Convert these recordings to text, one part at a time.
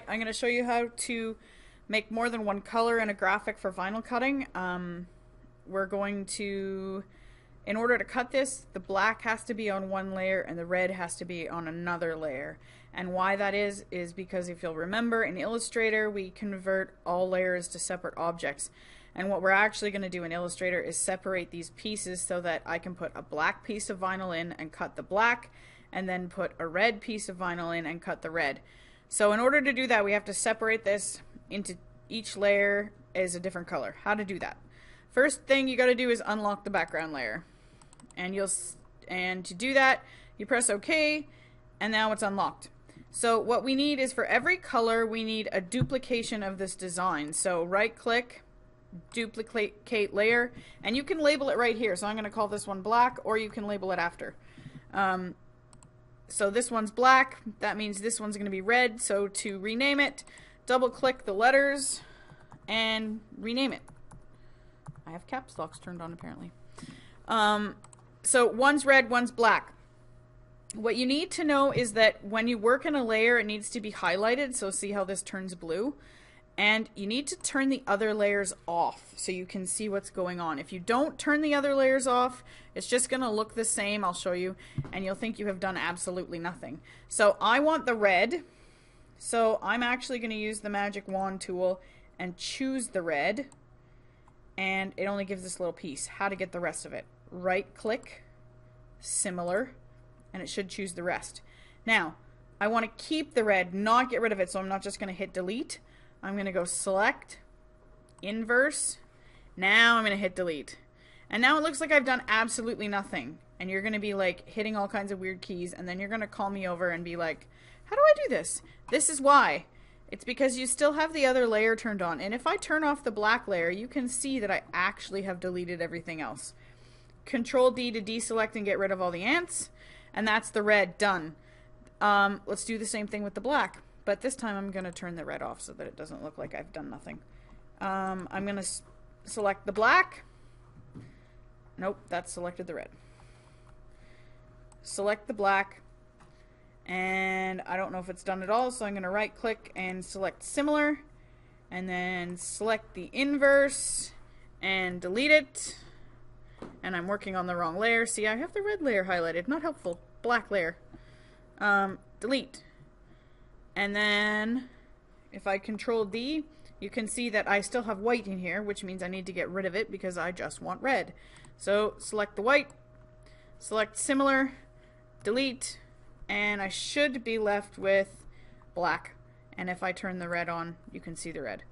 I'm going to show you how to make more than one color in a graphic for vinyl cutting. We're going to, in order to cut this, the black has to be on one layer and the red has to be on another layer. And why that is because if you'll remember, in Illustrator we convert all layers to separate objects. And what we're actually going to do in Illustrator is separate these pieces so that I can put a black piece of vinyl in and cut the black, and then put a red piece of vinyl in and cut the red. So in order to do that, we have to separate this into each layer is a different color. How to do that? First thing you got to do is unlock the background layer. And to do that, you press OK, and now it's unlocked. So what we need is, for every color, we need a duplication of this design. So right click, duplicate layer, and you can label it right here. So I'm going to call this one black, or you can label it after. So this one's black, that means this one's going to be red. So to rename it, double click the letters and rename it. I have caps locks turned on apparently. So one's red, one's black. What you need to know is that when you work in a layer, it needs to be highlighted. So see how this turns blue? And you need to turn the other layers off so you can see what's going on. If you don't turn the other layers off, it's just going to look the same, I'll show you, and you'll think you have done absolutely nothing. So I want the red, so I'm actually going to use the magic wand tool and choose the red, and it only gives this little piece. How to get the rest of it? Right click, similar, and it should choose the rest. Now, I want to keep the red, not get rid of it, so I'm not just going to hit delete. I'm going to go select, inverse, now I'm going to hit delete. And now it looks like I've done absolutely nothing. And you're going to be like hitting all kinds of weird keys, and then you're going to call me over and be like, how do I do this? This is why. It's because you still have the other layer turned on. And if I turn off the black layer, you can see that I actually have deleted everything else. Control D to deselect and get rid of all the ants. And that's the red done. Let's do the same thing with the black. But this time I'm going to turn the red off so that it doesn't look like I've done nothing. I'm going to select the black. Nope, that's selected the red. Select the black. And I don't know if it's done at all, so I'm going to right click and select similar. And then select the inverse and delete it. And I'm working on the wrong layer. See, I have the red layer highlighted. Not helpful. Black layer. Delete. And then if I control D, you can see that I still have white in here, which means I need to get rid of it because I just want red. So select the white, select similar, delete, and I should be left with black. And if I turn the red on, you can see the red.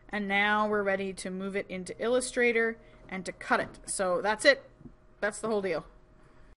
And now we're ready to move it into Illustrator and to cut it. So that's it. That's the whole deal.